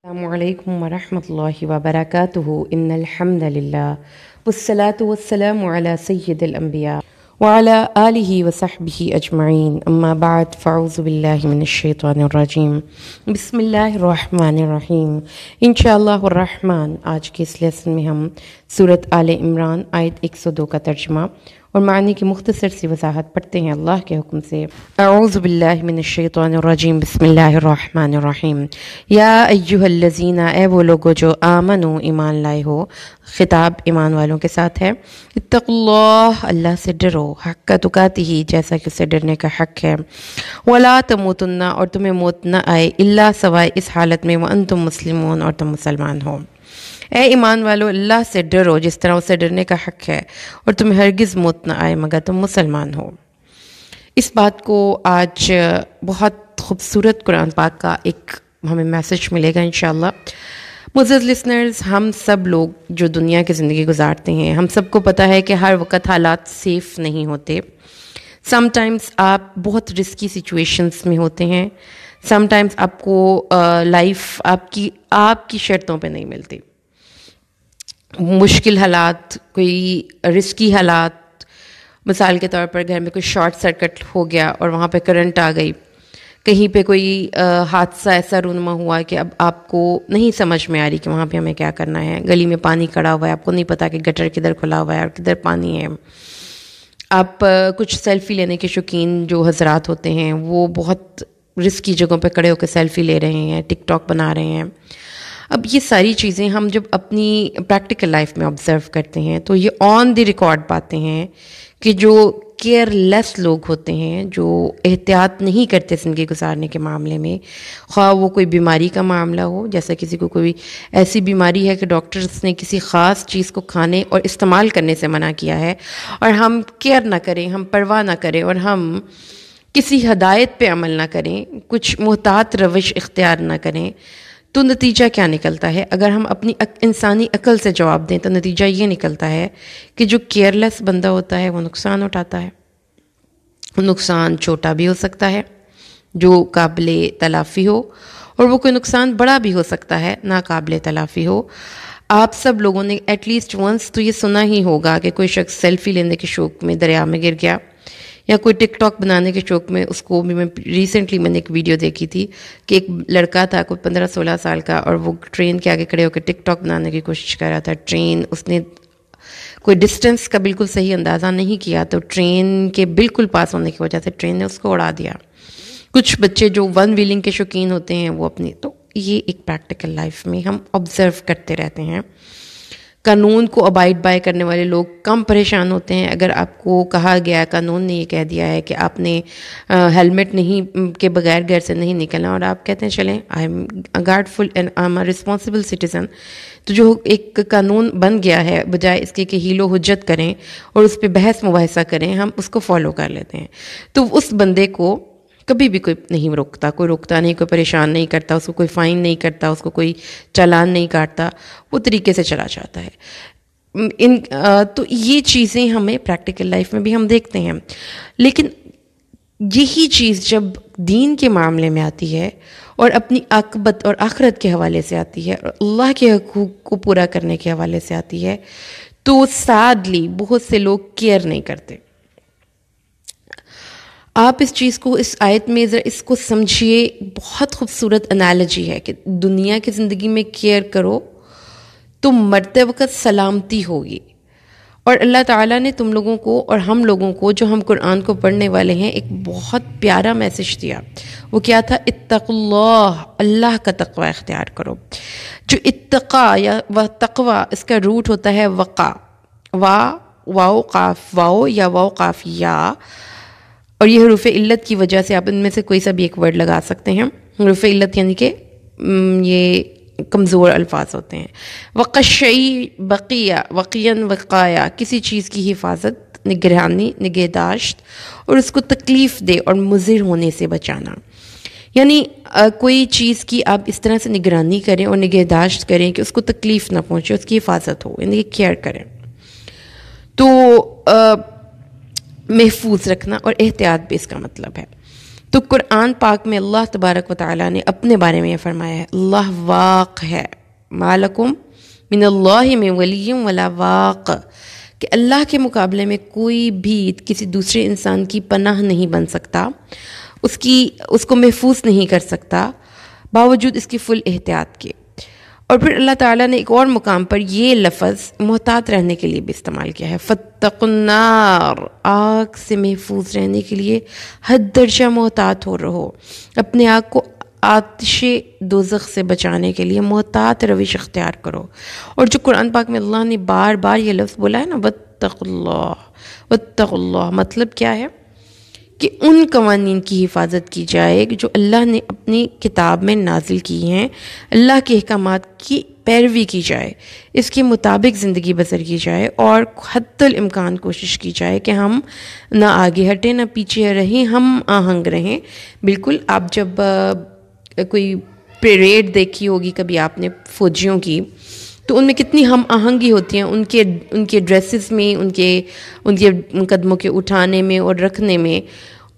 السلام علیکم ورحمۃ اللہ وبرکاتہ ان الحمد للہ والصلاة والسلام علی سید الانبیاء وعلی آلہ وصحبہ اجمعین اما بعد فاعوذ باللہ من الشیطان الرجیم بسم اللہ الرحمن الرحیم انشاءاللہ الرحمن۔ آج کے اس لیسن میں ہم سورۃ آل عمران آیت 102 کا ترجمہ اور معنی کی مختصر سی وضاحت پڑھتے ہیں اللہ کے حکم سے۔ اعوذ باللہ من الشیطان الرجیم بسم اللہ الرحمن الرحیم۔ یا ایہا الذین، اے وہ لوگو جو آمنو ایمان لائے ہو، خطاب ایمان والوں کے ساتھ ہے۔ اتقوا اللہ، اللہ سے ڈرو، حق تقاتہ، جیسا کہ اسے ڈرنے کا حق ہے۔ ولا تموتن، اور تمہیں موت نہ آئے، الا سوائے اس حالت میں وانتم مسلمون، اور تم مسلمان ہو۔ اے ایمان والو، اللہ سے ڈرو جس طرح اسے ڈرنے کا حق ہے، اور تمہیں ہرگز موت نہ آئے مگر تم مسلمان ہو۔ اس بات کو آج بہت خوبصورت قرآن پاک کا ایک ہمیں میسج ملے گا انشاءاللہ۔ معزز لسنرز، ہم سب لوگ جو دنیا کی زندگی گزارتے ہیں، ہم سب کو پتہ ہے کہ ہر وقت حالات سیف نہیں ہوتے۔ سم ٹائمز آپ بہت رسکی سچویشنز میں ہوتے ہیں، سم ٹائمز آپ کو لائف آپ کی شرطوں پہ نہیں ملتی۔ مشکل حالات، کوئی رسکی حالات، مثال کے طور پر گھر میں کوئی شارٹ سرکٹ ہو گیا اور وہاں پہ کرنٹ آ گئی، کہیں پہ کوئی حادثہ ایسا رونما ہوا کہ اب آپ کو نہیں سمجھ میں آ رہی کہ وہاں پہ ہمیں کیا کرنا ہے، گلی میں پانی کھڑا ہوا ہے، آپ کو نہیں پتا کہ گٹر کدھر کھلا ہوا ہے اور کدھر پانی ہے۔ آپ کچھ سیلفی لینے کے شوقین جو حضرات ہوتے ہیں وہ بہت رسکی جگہوں پہ کھڑے ہو کے سیلفی لے رہے ہیں، ٹک ٹاک بنا رہے ہیں۔ اب یہ ساری چیزیں ہم جب اپنی پریکٹیکل لائف میں آبزرو کرتے ہیں تو یہ آن دی ریکارڈ باتیں ہیں کہ جو کیئر لیس لوگ ہوتے ہیں، جو احتیاط نہیں کرتے زندگی گزارنے کے معاملے میں، خواہ وہ کوئی بیماری کا معاملہ ہو، جیسا کسی کو کوئی ایسی بیماری ہے کہ ڈاکٹرز نے کسی خاص چیز کو کھانے اور استعمال کرنے سے منع کیا ہے، اور ہم کیئر نہ کریں، ہم پرواہ نہ کریں اور ہم کسی ہدایت پہ عمل نہ کریں، کچھ محتاط روش اختیار نہ کریں، تو نتیجہ کیا نکلتا ہے؟ اگر ہم اپنی انسانی عقل سے جواب دیں تو نتیجہ یہ نکلتا ہے کہ جو کیئر لیس بندہ ہوتا ہے وہ نقصان اٹھاتا ہے۔ نقصان چھوٹا بھی ہو سکتا ہے جو قابل تلافی ہو، اور وہ کوئی نقصان بڑا بھی ہو سکتا ہے ناقابل تلافی ہو۔ آپ سب لوگوں نے ایٹ لیسٹ ونس تو یہ سنا ہی ہوگا کہ کوئی شخص سیلفی لینے کے شوق میں دریا میں گر گیا، یا کوئی ٹک ٹاک بنانے کے شوق میں، اس کو بھی ریسنٹلی میں نے ایک ویڈیو دیکھی تھی کہ ایک لڑکا تھا کوئی 15-16 سال کا، اور وہ ٹرین کے آگے کھڑے ہو کے ٹک ٹاک بنانے کی کوشش کر رہا تھا۔ ٹرین، اس نے کوئی ڈسٹینس کا بالکل صحیح اندازہ نہیں کیا تو ٹرین کے بالکل پاس ہونے کی وجہ سے ٹرین نے اس کو اڑا دیا۔ کچھ بچے جو ون ویلنگ کے شوقین ہوتے ہیں وہ اپنی، تو یہ ایک پریکٹیکل لائف میں ہم آبزرو کرتے رہتے ہیں۔ قانون کو ابائڈ بائی کرنے والے لوگ کم پریشان ہوتے ہیں۔ اگر آپ کو کہا گیا، قانون نے یہ کہہ دیا ہے کہ آپ نے ہیلمٹ نہیں کے بغیر گھر سے نہیں نکلنا، اور آپ کہتے ہیں چلیں I am guardful and I am a responsible citizen, تو جو ایک قانون بن گیا ہے، بجائے اس کے کہ حیل و حجت کریں اور اس پہ بحث مباحثہ کریں، ہم اس کو فالو کر لیتے ہیں۔ تو اس بندے کو کبھی بھی کوئی نہیں روکتا، کوئی روکتا نہیں، کوئی پریشان نہیں کرتا، اس کو کوئی فائن نہیں کرتا، اس کو کوئی چالان نہیں کاٹتا، وہ طریقے سے چلا جاتا ہے۔ تو یہ چیزیں ہمیں پریکٹیکل لائف میں بھی ہم دیکھتے ہیں، لیکن یہی چیز جب دین کے معاملے میں آتی ہے اور اپنی عاقبت اور آخرت کے حوالے سے آتی ہے اور اللہ کے حقوق کو پورا کرنے کے حوالے سے آتی ہے، تو سیڈلی بہت سے لوگ کیئر نہیں کرتے۔ آپ اس چیز کو اس آیت میں ذرا اس کو سمجھیے، بہت خوبصورت انالوجی ہے کہ دنیا کی زندگی میں کیئر کرو تو مرتے وقت سلامتی ہوگی۔ اور اللہ تعالیٰ نے تم لوگوں کو اور ہم لوگوں کو، جو ہم قرآن کو پڑھنے والے ہیں، ایک بہت پیارا میسج دیا۔ وہ کیا تھا؟ اتقوا اللہ، اللہ کا تقوی اختیار کرو۔ جو اتقا یا تقوی، اس کا روٹ ہوتا ہے وقا، واو قاف واو یا واو قاف یا، اور یہ حروف علت کی وجہ سے آپ ان میں سے کوئی سا بھی ایک ورڈ لگا سکتے ہیں۔ حروف علت یعنی کہ یہ کمزور الفاظ ہوتے ہیں۔ وقشعی بقیہ، وقین وقایا، کسی چیز کی حفاظت، نگرانی، نگہداشت، اور اس کو تکلیف دے اور مضر ہونے سے بچانا۔ یعنی کوئی چیز کی آپ اس طرح سے نگرانی کریں اور نگہداشت کریں کہ اس کو تکلیف نہ پہنچے، اس کی حفاظت ہو، یعنی کیئر کریں۔ تو محفوظ رکھنا اور احتیاط بھی اس کا مطلب ہے۔ تو قرآن پاک میں اللہ تبارک و تعالیٰ نے اپنے بارے میں یہ فرمایا ہے، اللہ واق ہے، مالکم من اللہ من ولی ولا واق، کہ اللہ کے مقابلے میں کوئی بھی کسی دوسرے انسان کی پناہ نہیں بن سکتا، اس کو محفوظ نہیں کر سکتا باوجود اس کی فل احتیاط کے۔ اور پھر اللہ تعالیٰ نے ایک اور مقام پر یہ لفظ محتاط رہنے کے لیے بھی استعمال کیا ہے، فاتقوا النار، آگ سے محفوظ رہنے کے لیے حد درجہ محتاط ہو رہو، اپنے آگ کو آتش دوزخ سے بچانے کے لیے محتاط روش اختیار کرو۔ اور جو قرآن پاک میں اللہ نے بار بار یہ لفظ بولا ہے نا، واتقوا اللہ، واتقوا اللہ، مطلب کیا ہے کہ ان قوانین کی حفاظت کی جائے جو اللہ نے اپنی کتاب میں نازل کی ہیں، اللہ کے احکامات کی پیروی کی جائے، اس کے مطابق زندگی بسر کی جائے، اور حتی الامکان کوشش کی جائے کہ ہم نہ آگے ہٹیں نہ پیچھے رہیں، ہم آہنگ رہیں۔ بالکل آپ جب کوئی پریڈ دیکھی ہوگی کبھی آپ نے فوجیوں کی، تو ان میں کتنی ہم آہنگی ہوتی ہیں، ان کے ڈریسز میں، ان کے قدموں کے اٹھانے میں اور رکھنے میں۔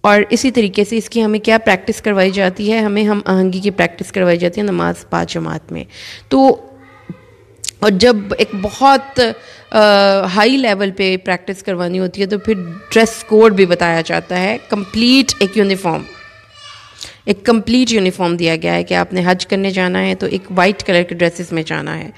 اور اسی طریقے سے اس کی ہمیں کیا پریکٹس کروائی جاتی ہے، ہمیں ہم آہنگی کی پریکٹس کروائی جاتی ہے نماز پانچ جماعت میں۔ تو اور جب ایک بہت ہائی لیول پہ پریکٹس کروانی ہوتی ہے تو پھر ڈریس کوڈ بھی بتایا جاتا ہے، ایک کمپلیٹ یونیفارم دیا گیا ہے کہ آپ نے حج کرنے جانا ہے تو ایک وائٹ کلر کے ڈریسز میں جانا ہے۔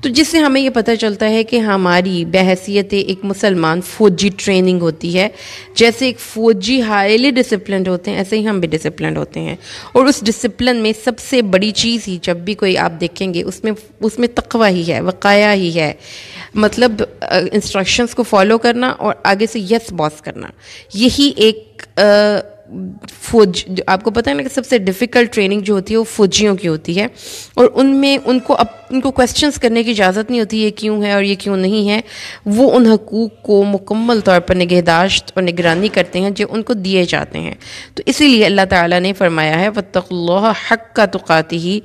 تو جس سے ہمیں یہ پتہ چلتا ہے کہ ہماری بحیثیت ایک مسلمان فوجی ٹریننگ ہوتی ہے، جیسے ایک فوجی ہائیلی ڈسپلنڈ ہوتے ہیں ایسے ہی ہم بھی ڈسپلنڈ ہوتے ہیں۔ اور اس ڈسپلن میں سب سے بڑی چیز ہی جب بھی کوئی آپ دیکھیں گے اس میں تقوی ہی ہے، وقایا ہی ہے، مطلب انسٹرکشنز کو فالو کرنا اور آگے سے یس باس کرنا۔ یہی ایک آپ کو پتہ ہے نا کہ سب سے ڈیفیکلٹ ٹریننگ جو ہوتی ہے وہ فوجیوں کی ہوتی ہے، اور ان میں ان کو کویسچنز کرنے کی اجازت نہیں ہوتی، یہ کیوں ہے اور یہ کیوں نہیں ہے۔ وہ ان حقوق کو مکمل طور پر نگہداشت اور نگرانی کرتے ہیں جو ان کو دیے جاتے ہیں۔ تو اسی لیے اللہ تعالیٰ نے فرمایا ہے واتقوا اللہ حق تقاتہ۔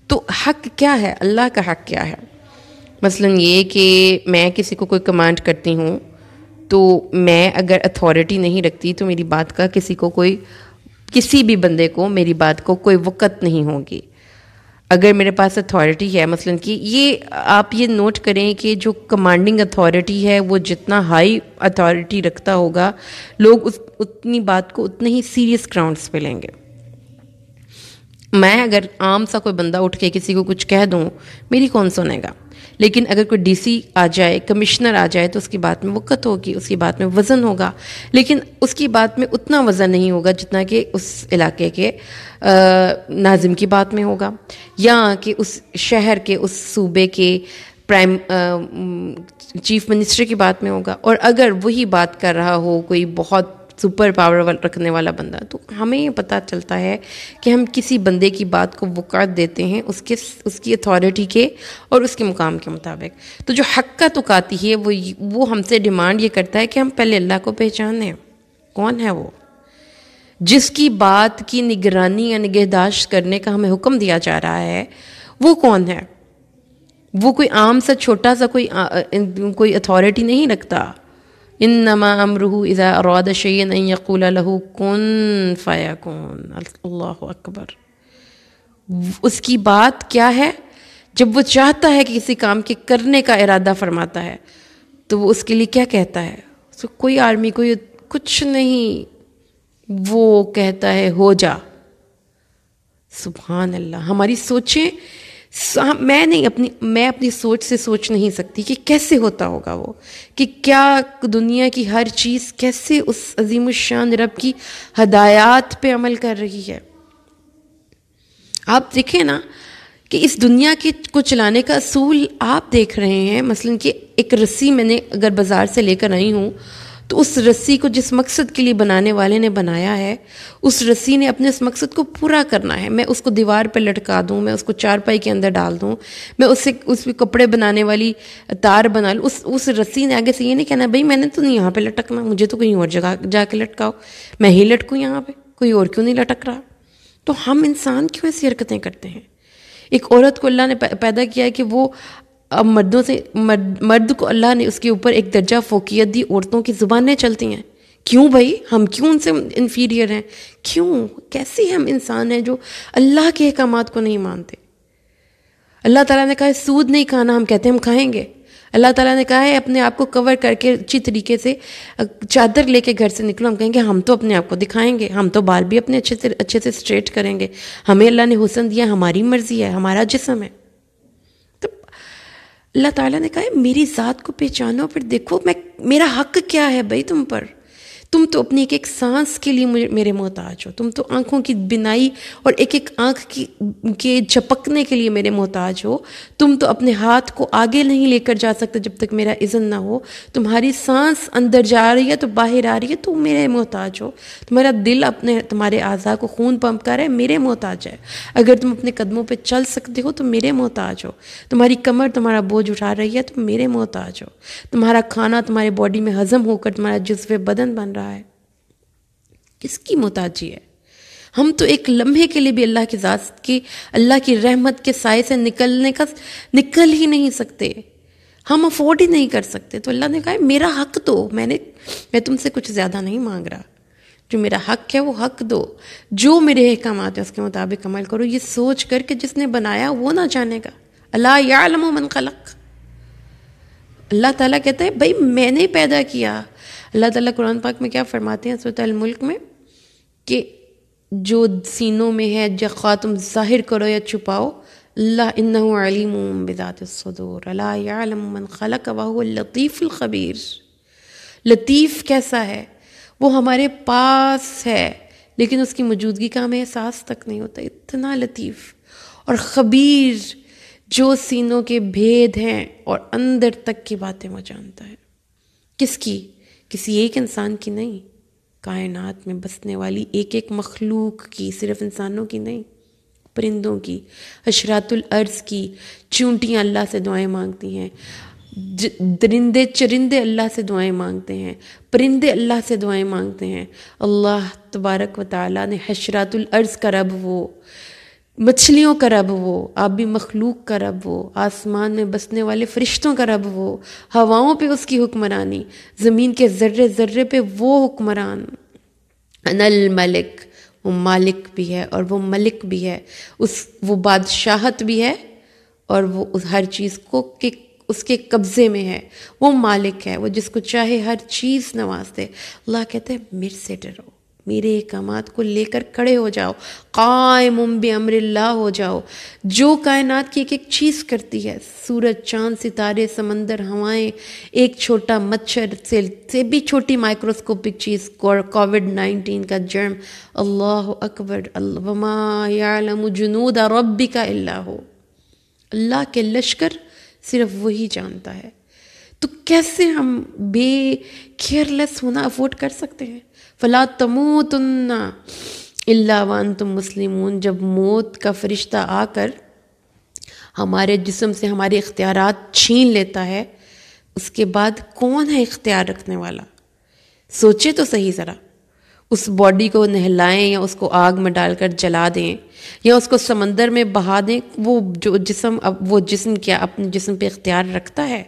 تو حق کیا ہے، اللہ کا حق کیا ہے؟ مثلا یہ کہ میں کسی کو کوئی کمانڈ کرتی ہوں تو میں اگر اتھارٹی نہیں رکھتی تو میری بات کا کسی بھی بندے کو میری بات کو کوئی وقت نہیں ہوگی۔ اگر میرے پاس اتھارٹی ہے، مثلا کہ یہ آپ یہ نوٹ کریں کہ جو کمانڈنگ اتھارٹی ہے وہ جتنا ہائی اتھارٹی رکھتا ہوگا لوگ اتنی بات کو اتنے ہی سیریس گراؤنڈز پہ لیں گے۔ میں اگر عام سا کوئی بندہ اٹھ کے کسی کو کچھ کہہ دوں، میری کون سنے گا؟ لیکن اگر کوئی ڈی سی آ جائے، کمشنر آ جائے تو اس کی بات میں وقت ہوگی، اس کی بات میں وزن ہوگا، لیکن اس کی بات میں اتنا وزن نہیں ہوگا جتنا کہ اس علاقے کے ناظم کی بات میں ہوگا، یا کہ اس شہر کے، اس صوبے کے چیف منسٹر کی بات میں ہوگا۔ اور اگر وہی بات کر رہا ہو کوئی بہت سپر پاور رکھنے والا بندہ، تو ہمیں یہ پتہ چلتا ہے کہ ہم کسی بندے کی بات کو وقعت دیتے ہیں اس کی اتھارٹی کے اور اس کے مقام کے مطابق۔ تو جو حق کا تقاتی ہے وہ ہم سے ڈیمانڈ یہ کرتا ہے کہ ہم پہلے اللہ کو پہچانیں، کون ہے وہ جس کی بات کی نگرانی یا نگہداشت کرنے کا ہمیں حکم دیا جا رہا ہے، وہ کون ہے؟ وہ کوئی عام سا چھوٹا سا کوئی اتھارٹی نہیں رکھتا۔ انما امرہ اذا اراد شیئا ان یقول له کن فیکون۔ اللہ اکبر۔ اس کی بات کیا ہے؟ جب وہ چاہتا ہے کہ کسی کام کے کرنے کا ارادہ فرماتا ہے تو وہ اس کے لیے کیا کہتا ہے؟ کوئی آرمی، کوئی کچھ نہیں، وہ کہتا ہے ہو جا۔ سبحان اللہ۔ ہماری سوچیں، میں اپنی سوچ سے سوچ نہیں سکتی کہ کیسے ہوتا ہوگا وہ، کہ کیا دنیا کی ہر چیز کیسے اس عظیم الشان رب کی ہدایات پہ عمل کر رہی ہے۔ آپ دیکھیں نا کہ اس دنیا کو چلانے کا اصول آپ دیکھ رہے ہیں، مثلا کہ ایک رسی میں نے اگر بازار سے لے کر آئی ہوں تو اس رسی کو جس مقصد کے لیے بنانے والے نے بنایا ہے، اس رسی نے اپنے اس مقصد کو پورا کرنا ہے۔ میں اس کو دیوار پہ لٹکا دوں، میں اس کو چارپائی کے اندر ڈال دوں، میں اس پہ کپڑے بنانے والی تار بنا لوں، اس رسی نے آگے سے یہ نہیں کہنا بھائی میں نے تو نہیں یہاں پہ لٹکنا، مجھے تو کہیں اور جگہ جا کے لٹکاؤ، میں ہی لٹکوں یہاں پہ، کوئی اور کیوں نہیں لٹک رہا؟ تو ہم انسان کیوں ایسی حرکتیں کرتے ہیں؟ ایک عورت کو اللہ نے پیدا کیا ہے کہ وہ مردوں سے مرد کو اللہ نے اس کے اوپر ایک درجہ فوقیت دی، عورتوں کی زبانیں چلتی ہیں، کیوں بھائی؟ ہم کیوں ان سے انفیریئر ہیں؟ کیوں؟ کیسے ہم انسان ہیں جو اللہ کے احکامات کو نہیں مانتے؟ اللہ تعالیٰ نے کہا ہے سود نہیں کھانا، ہم کہتے ہیں ہم کھائیں گے۔ اللہ تعالیٰ نے کہا ہے اپنے آپ کو کور کر کے اچھی طریقے سے چادر لے کے گھر سے نکلو، ہم کہیں گے ہم تو اپنے آپ کو دکھائیں گے، ہم تو بال بھی اپنے اچھے سے اسٹریٹ کریں گے، ہمیں اللہ نے حسن دیا، ہماری مرضی ہے، ہمارا جسم ہے۔ تو اللہ تعالیٰ نے کہا ہے میری ذات کو پہچانو، پھر دیکھو میرا حق کیا ہے بھائی تم پر۔ تم تو اپنی ایک ایک سانس کے لیے میرے محتاج ہو، تم تو آنکھوں کی بینائی اور ایک ایک آنکھ کے جھپکنے کے لیے میرے محتاج ہو۔ تم تو اپنے ہاتھ کو آگے نہیں لے کر جا سکتے جب تک میرا اذن نہ ہو۔ تمہاری سانس اندر جا رہی ہے تو باہر آ رہی ہے تو میرے محتاج ہو۔ تمہارا دل تمہارے اعضاء کو خون پمپ کر رہا ہے، میرے محتاج ہے۔ اگر تم اپنے قدموں پہ چل سکتے ہو تو میرے محتاج ہو۔ تمہاری کمر تمہارا بوجھ اٹھا رہی ہے تو میرے محتاج ہو۔ تمہارا کھانا تمہاری باڈی میں ہضم ہو کر تمہارا جزو بدن بن رہا ہے، کس کی محتاجی ہے؟ ہم تو ایک لمحے کے لیے بھی اللہ کی ذات کی، اللہ کی رحمت کے سائے سے نکل ہی نہیں سکتے، ہم افورڈ ہی نہیں کر سکتے۔ تو اللہ نے کہا میرا حق دو، میں تم سے کچھ زیادہ نہیں مانگ رہا، جو میرا حق ہے وہ حق دو، جو میرے احکامات ہیں اس کے مطابق عمل کرو، یہ سوچ کر کہ جس نے بنایا وہ نہ جانے گا۔ الا یعلم من خلق، اللہ تعالیٰ کہتا ہے بھائی میں نے پیدا کیا۔ اللہ تعالیٰ قرآن پاک میں کیا فرماتے ہیں سورۃ الملک میں کہ جو سینوں میں ہے خواہ تم ظاہر کرو یا چھپاؤ، اللہ انہ علیم بذات الصدور، الا یعلم من خلق وہو اللطیف الخبیر۔ لطیف کیسا ہے؟ وہ ہمارے پاس ہے لیکن اس کی موجودگی کا ہمیں احساس تک نہیں ہوتا، اتنا لطیف۔ اور خبیر جو سینوں کے بھید ہیں اور اندر تک کی باتیں وہ جانتا ہے۔ کس کی؟ کسی ایک انسان کی نہیں، کائنات میں بسنے والی ایک ایک مخلوق کی، صرف انسانوں کی نہیں، پرندوں کی، حشرات الارض کی۔ چونٹیاں اللہ سے دعائیں مانگتی ہیں، درندے چرندے اللہ سے دعائیں مانگتے ہیں، پرندے اللہ سے دعائیں مانگتے ہیں۔ اللہ تبارک و تعالیٰ نے حشرات الارض کا رب وہ، مچھلیوں کا رب وہ، آبی مخلوق کا رب وہ، آسمان میں بسنے والے فرشتوں کا رب وہ، ہواؤں پہ اس کی حکمرانی، زمین کے ذرے ذرے پہ وہ حکمران۔ انا الملک، وہ مالک بھی ہے اور وہ ملک بھی ہے، وہ بادشاہت بھی ہے اور وہ ہر چیز کو اس کے قبضے میں ہے، وہ مالک ہے، وہ جس کو چاہے ہر چیز نواز دے۔ اللہ کہتے ہیں میرے سے ڈرو، میرے احکامات کو لے کر کھڑے ہو جاؤ، قائم بامر اللہ ہو جاؤ۔ جو کائنات کی ایک ایک چیز کرتی ہے، سورج، چاند، ستارے، سمندر، ہوائیں، ایک چھوٹا مچھر سے بھی چھوٹی مائکروسکوپک چیز، کووڈ-19 کا جرم، اللہ اکبر، وما یعلم جنود ربک الا ہو، اللہ کے لشکر صرف وہی جانتا ہے۔ تو کیسے ہم بے کیئرلیس ہونا افورڈ کر سکتے ہیں؟ فلا تموتن الا وانتم مسلمون، جب موت کا فرشتہ آ کر ہمارے جسم سے ہمارے اختیارات چھین لیتا ہے، اس کے بعد کون ہے اختیار رکھنے والا؟ سوچے تو صحیح ذرا، اس باڈی کو نہلائیں یا اس کو آگ میں ڈال کر جلا دیں یا اس کو سمندر میں بہا دیں، وہ جسم کیا اپنے جسم پہ اختیار رکھتا ہے؟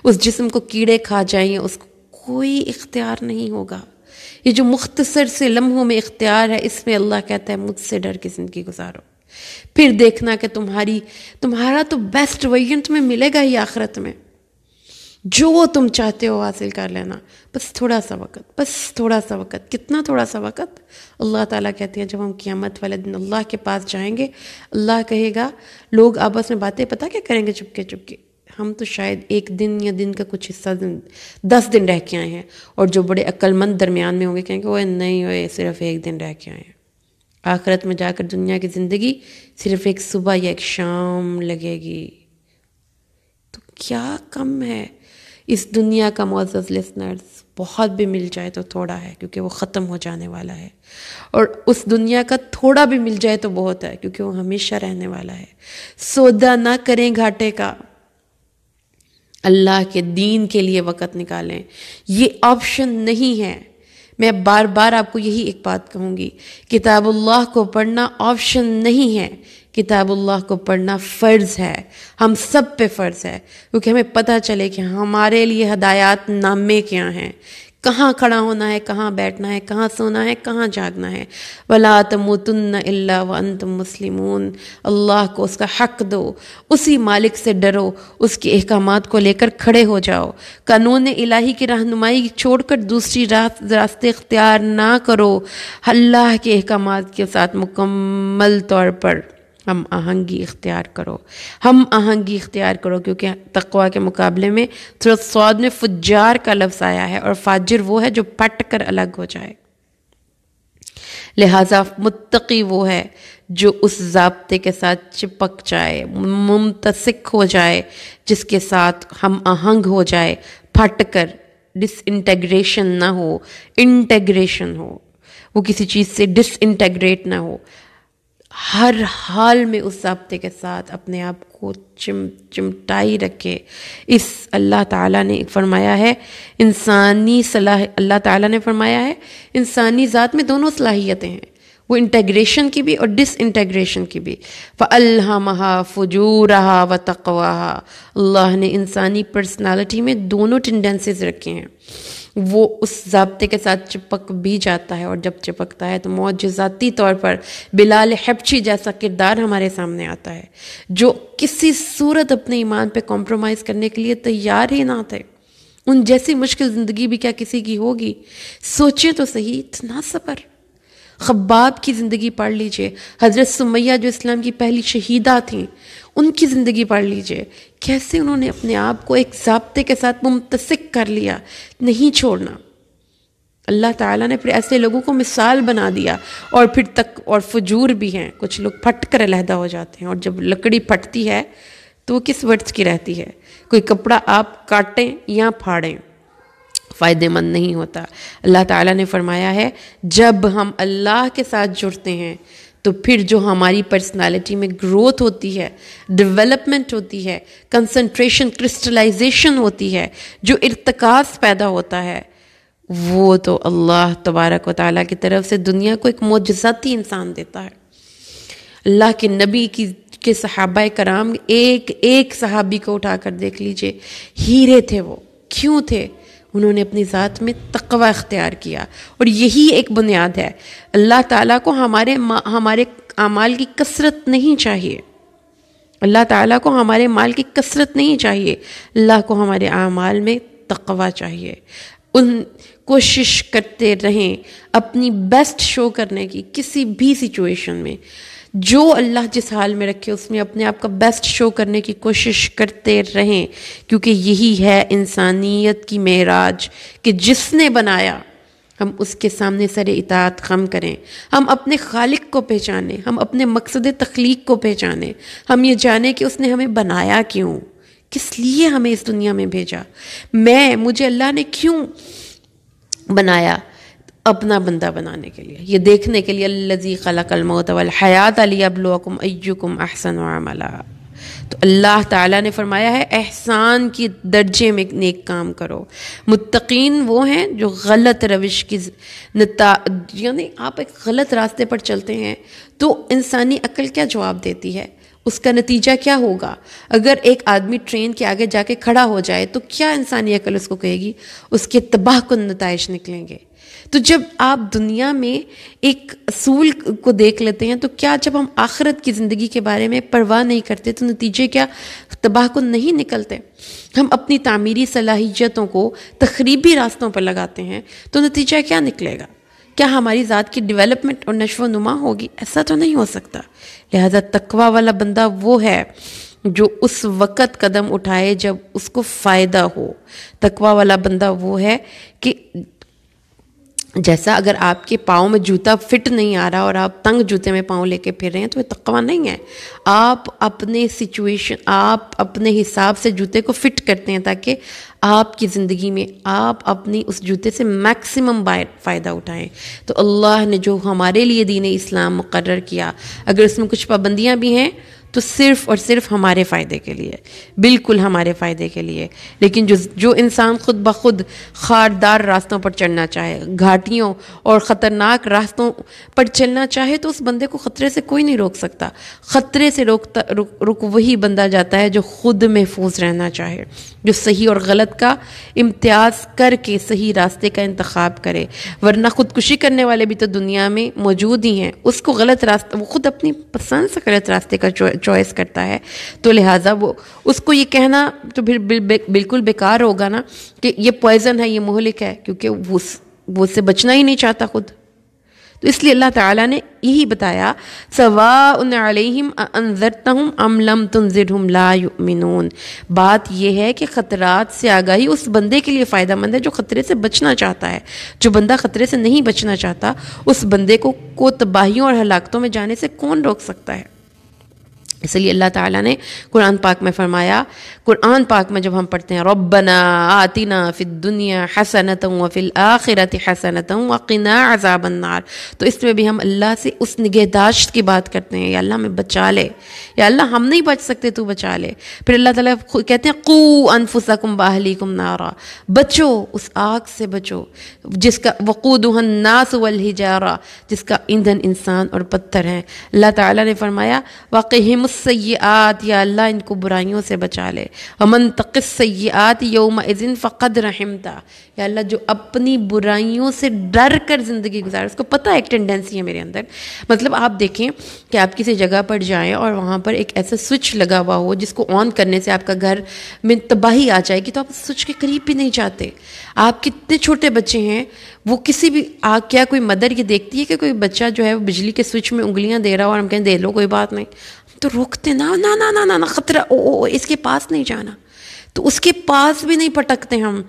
اس جسم کو کیڑے کھا جائیں یا اس کو کوئی اختیار نہیں ہوگا۔ یہ جو مختصر سے لمحوں میں اختیار ہے، اس میں اللہ کہتا ہے مجھ سے ڈر کے زندگی گزارو، پھر دیکھنا کہ تمہارا تو بیسٹ ورژن تمہیں ملے گا ہی آخرت میں، جو تم چاہتے ہو حاصل کر لینا، بس تھوڑا سا وقت۔ کتنا تھوڑا سا وقت؟ اللہ تعالیٰ کہتے ہیں جب ہم قیامت والے دن اللہ کے پاس جائیں گے، اللہ کہے گا، لوگ آپس میں باتیں پتہ کیا کریں گے چپکے، ہم تو شاید ایک دن یا دن کا کچھ حصہ 10 دن رہ کے آئے ہیں، اور جو بڑے عقل مند درمیان میں ہوں گے کہیں گے وہ نہیں ہوئے، صرف ایک دن رہ کے آئے ہیں۔ آخرت میں جا کر دنیا کی زندگی صرف ایک صبح یا ایک شام لگے گی۔ تو کیا کم ہے اس دنیا کا معزز لسنرز؟ بہت بھی مل جائے تو تھوڑا ہے کیونکہ وہ ختم ہو جانے والا ہے، اور اس دنیا کا تھوڑا بھی مل جائے تو بہت ہے کیونکہ وہ ہمیشہ رہنے والا ہے۔ سودا نہ کریں گھاٹے کا، اللہ کے دین کے لیے وقت نکالیں، یہ آپشن نہیں ہے۔ میں بار بار آپ کو یہی ایک بات کہوں گی، کتاب اللہ کو پڑھنا آپشن نہیں ہے، کتاب اللہ کو پڑھنا فرض ہے، ہم سب پہ فرض ہے، کیونکہ ہمیں پتہ چلے کہ ہمارے لیے ہدایات نامے کیا ہیں، کہاں کھڑا ہونا ہے، کہاں بیٹھنا ہے، کہاں سونا ہے، کہاں جاگنا ہے۔ وَلَا تَمُوتُنَّ إِلَّا وَأَنْتُمْ مُسْلِمُونَ، اللہ کو اس کا حق دو، اسی مالک سے ڈرو، اس کے احکامات کو لے کر کھڑے ہو جاؤ، قانون الہی کی رہنمائی چھوڑ کر دوسری راستے اختیار نہ کرو، اللہ کے احکامات کے ساتھ مکمل طور پر ہم آہنگی اختیار کرو، ہم آہنگی اختیار کرو، کیونکہ تقوی کے مقابلے میں سورۃ صاد میں فجار کا لفظ آیا ہے، اور فاجر وہ ہے جو پھٹ کر الگ ہو جائے۔ لہٰذا متقی وہ ہے جو اس ضابطے کے ساتھ چپک جائے، ممتسک ہو جائے، جس کے ساتھ ہم آہنگ ہو جائے، پھٹ کر ڈس انٹیگریشن نہ ہو، انٹیگریشن ہو، وہ کسی چیز سے ڈس انٹیگریٹ نہ ہو، ہر حال میں اس ضابطے کے ساتھ اپنے آپ کو چمٹائی رکھے۔ اس اللہ تعالیٰ نے فرمایا ہے اللہ تعالیٰ نے فرمایا ہے انسانی ذات میں دونوں صلاحیتیں ہیں، وہ انٹیگریشن کی بھی اور ڈس انٹیگریشن کی بھی۔ فَأَلْهَمَهَا فُجُورَهَا وَتَقْوَاهَا، اللہ نے انسانی پرسنالٹی میں دونوں ٹینڈنسیز رکھے ہیں، وہ اس ضابطے کے ساتھ چپک بھی جاتا ہے، اور جب چپکتا ہے تو معجزاتی طور پر بلال حبشی جیسا کردار ہمارے سامنے آتا ہے، جو کسی صورت اپنے ایمان پہ کمپرومائز کرنے کے لیے تیار ہی نہ تھے۔ ان جیسی مشکل زندگی بھی کیا کسی کی ہوگی؟ سوچیں تو صحیح، اتنا صبر۔ خباب کی زندگی پڑھ لیجئے، حضرت سمیہ جو اسلام کی پہلی شہیدہ تھیں، ان کی زندگی پڑھ لیجئے، کیسے انہوں نے اپنے آپ کو ایک ضابطے کے ساتھ ممتسک کر لیا، نہیں چھوڑنا۔ اللہ تعالیٰ نے پھر ایسے لوگوں کو مثال بنا دیا، اور پھر تک اور فجور بھی ہیں، کچھ لوگ پھٹ کر علیحدہ ہو جاتے ہیں، اور جب لکڑی پھٹتی ہے تو وہ کس ورڈز کی رہتی ہے؟ کوئی کپڑا آپ کاٹیں یا پھاڑیں، فائدہ مند نہیں ہوتا۔ اللہ تعالیٰ نے فرمایا ہے جب ہم اللہ کے ساتھ جڑتے ہیں تو پھر جو ہماری پرسنالٹی میں گروتھ ہوتی ہے، ڈیولپمنٹ ہوتی ہے، کنسنٹریشن، کرسٹلائزیشن ہوتی ہے، جو ارتکاز پیدا ہوتا ہے، وہ تو اللہ تبارک و تعالیٰ کی طرف سے دنیا کو ایک معجزاتی انسان دیتا ہے۔ اللہ کے نبی کے صحابہ کرام، ایک ایک صحابی کو اٹھا کر دیکھ لیجئے، ہیرے تھے وہ۔ کیوں تھے؟ انہوں نے اپنی ذات میں تقوی اختیار کیا، اور یہی ایک بنیاد ہے۔ اللہ تعالیٰ کو ہمارے اعمال کی کثرت نہیں چاہیے، اللہ تعالیٰ کو ہمارے مال کی کثرت نہیں چاہیے، اللہ کو ہمارے اعمال میں تقوی چاہیے۔ کوشش کرتے رہیں اپنی بیسٹ شو کرنے کی، کسی بھی سچویشن میں جو اللہ جس حال میں رکھے اس میں اپنے آپ کا بیسٹ شو کرنے کی کوشش کرتے رہیں، کیونکہ یہی ہے انسانیت کی معراج، کہ جس نے بنایا ہم اس کے سامنے سر اطاعت خم کریں، ہم اپنے خالق کو پہچانیں، ہم اپنے مقصد تخلیق کو پہچانیں، ہم یہ جانیں کہ اس نے ہمیں بنایا کیوں، کس لیے ہمیں اس دنیا میں بھیجا، مجھے اللہ نے کیوں بنایا؟ اپنا بندہ بنانے کے لیے، یہ دیکھنے کے لیے الذی خلق الموت والحیات لیبلوکم ایکم احسن عملا۔ تو اللہ تعالیٰ نے فرمایا ہے احسان کی درجے میں نیک کام کرو۔ متقین وہ ہیں جو غلط روش کی یعنی آپ ایک غلط راستے پر چلتے ہیں تو انسانی عقل کیا جواب دیتی ہے؟ اس کا نتیجہ کیا ہوگا؟ اگر ایک آدمی ٹرین کے آگے جا کے کھڑا ہو جائے تو کیا انسانی عقل اس کو کہے گی؟ اس کے تباہ کن نتائج نکلیں گے۔ تو جب آپ دنیا میں ایک اصول کو دیکھ لیتے ہیں تو کیا جب ہم آخرت کی زندگی کے بارے میں پرواہ نہیں کرتے تو نتیجے کیا تباہ کن نہیں نکلتے؟ ہم اپنی تعمیری صلاحیتوں کو تخریبی راستوں پر لگاتے ہیں تو نتیجہ کیا نکلے گا؟ کیا ہماری ذات کی ڈیولپمنٹ اور نشو و نما ہوگی؟ ایسا تو نہیں ہو سکتا۔ لہذا تقوی والا بندہ وہ ہے جو اس وقت قدم اٹھائے جب اس کو فائدہ ہو۔ تقوی والا بندہ وہ ہے کہ جیسا اگر آپ کے پاؤں میں جوتا فٹ نہیں آ رہا اور آپ تنگ جوتے میں پاؤں لے کے پھر رہے ہیں تو یہ تقوی نہیں ہے۔ آپ اپنے سچویشن، آپ اپنے حساب سے جوتے کو فٹ کرتے ہیں تاکہ آپ کی زندگی میں آپ اپنی اس جوتے سے میکسیمم فائدہ اٹھائیں۔ تو اللہ نے جو ہمارے لیے دین اسلام مقرر کیا، اگر اس میں کچھ پابندیاں بھی ہیں تو صرف اور صرف ہمارے فائدے کے لیے، بالکل ہمارے فائدے کے لیے. لیکن جو انسان خود بخود خاردار راستوں پر چڑھنا چاہے، گھاٹیوں اور خطرناک راستوں پر چلنا چاہے، تو اس بندے کو خطرے سے کوئی نہیں روک سکتا. خطرے سے رک وہی بندہ جاتا ہے جو خود محفوظ رہنا چاہے، جو صحیح اور غلط کا امتیاز کر کے صحیح راستے کا انتخاب کرے. ورنہ خودکشی کرنے والے بھی تو دنیا میں موجود ہی ہیں. اس کو غلط راستہ، وہ خود اپنی پسند سے غلط راستے کا چوائس کرتا ہے. تو لہٰذا وہ اس کو یہ کہنا تو پھر بالکل بیکار ہوگا نا کہ یہ پوائزن ہے، یہ مہلک ہے، کیونکہ وہ اس سے بچنا ہی نہیں چاہتا خود. تو اس لیے اللہ تعالیٰ نے یہی بتایا سواء علیہم انذرتہم ام لم تنذرہم لا یؤمنون. بات یہ ہے کہ خطرات سے آگاہی اس بندے کے لیے فائدہ مند ہے جو خطرے سے بچنا چاہتا ہے. جو بندہ خطرے سے نہیں بچنا چاہتا، اس بندے کو تباہیوں اور ہلاکتوں میں جانے سے کون روک سکتا ہے؟ اس لیے اللہ تعالیٰ نے قرآن پاک میں فرمایا، قرآن پاک میں جب ہم پڑھتے ہیں ربنا آتنا فی الدنیا حسنۃ وفی الآخرۃ حسنۃ وقنا عذاب النار، تو اس میں بھی ہم اللہ سے اس نگہداشت کی بات کرتے ہیں، یا اللہ ہمیں بچا لے، یا اللہ ہم نہیں بچ سکتے تو بچا لے. پھر اللہ تعالیٰ کہتے ہیں قو انفسکم واہلیکم نارا، بچو اس آگ سے بچو جس کا وقودها الناس والحجارہ، جس کا ایندھن انسان اور پتھر ہیں. اللہ تعالیٰ نے فرمایا وقہم السیئات، یا اللہ ان کو برائیوں سے بچا لے. ومن تق السیئات یومئذ فقد رحمتا، یا اللہ جو اپنی برائیوں سے ڈر کر زندگی گزارے، اس کو پتہ ہے ایک ٹینڈنسی ہے میرے اندر. مطلب آپ دیکھیں کہ آپ کسی جگہ پر جائیں اور وہاں پر ایک ایسا سوئچ لگا ہوا ہو جس کو آن کرنے سے آپ کا گھر میں تباہی آ جائے گی، تو آپ اس سوئچ کے قریب بھی نہیں چاہتے. آپ کتنے چھوٹے بچے ہیں، وہ کسی بھی کیا کوئی مدر یہ دیکھتی ہے کہ کوئی بچہ جو ہے وہ بجلی کے سوئچ میں انگلیاں دے رہا ہو اور ہم کہیں دے لو کوئی بات نہیں، تو روکتے نا نا نا نا نا نا خطرہ، او اس کے پاس نہیں جانا. تو اس کے پاس بھی نہیں پٹکتے ہم.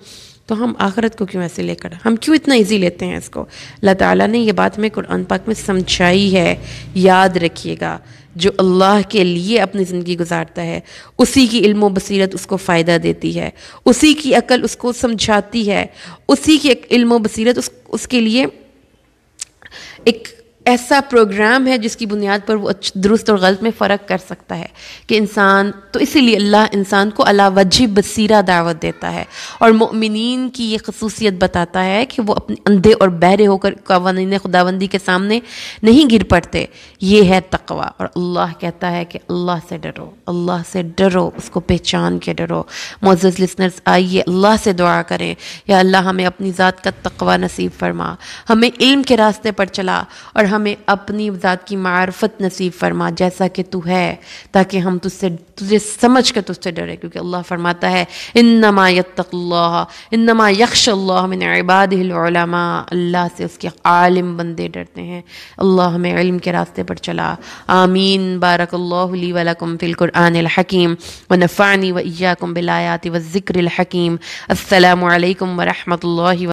تو ہم آخرت کو کیوں ایسے لے کر، ہم کیوں اتنا ایزی لیتے ہیں اس کو؟ اللہ تعالیٰ نے یہ بات ہمیں قرآن پاک میں سمجھائی ہے. یاد رکھیے گا، جو اللہ کے لیے اپنی زندگی گزارتا ہے اسی کی علم و بصیرت اس کو فائدہ دیتی ہے، اسی کی عقل اس کو سمجھاتی ہے، اسی کی علم و بصیرت اس کے لیے ایک ایسا پروگرام ہے جس کی بنیاد پر وہ درست اور غلط میں فرق کر سکتا ہے کہ انسان. تو اسی لیے اللہ انسان کو علی وجہ بصیرہ دعوت دیتا ہے اور مؤمنین کی یہ خصوصیت بتاتا ہے کہ وہ اپنے اندھے اور بہرے ہو کر قوانین خداوندی کے سامنے نہیں گر پڑتے. یہ ہے تقوی. اور اللہ کہتا ہے کہ اللہ سے ڈرو، اللہ سے ڈرو، اس کو پہچان کے ڈرو. معزز لسنرز، آئیے اللہ سے دعا کریں، یا اللہ ہمیں اپنی ذات کا تقوی نصیب فرما، ہمیں علم کے راستے پر چلا اور ہمیں اپنی ذات کی معرفت نصیب فرما جیسا کہ تو ہے، تاکہ ہم تجھے سمجھ کر تجھ سے ڈرے. کیونکہ اللہ فرماتا ہے انما یتق اللہ، انما یخش اللہ من عبادہ العلماء، اللہ سے اس کے عالم بندے ڈرتے ہیں. اللہ ہمیں علم کے راستے پر چلا. آمین. بارک اللہ لی ولکم فی القرآن الحکیم ونفعنی وإیاکم بالآیات والذکر الحکیم. السلام علیکم ورحمۃ اللہ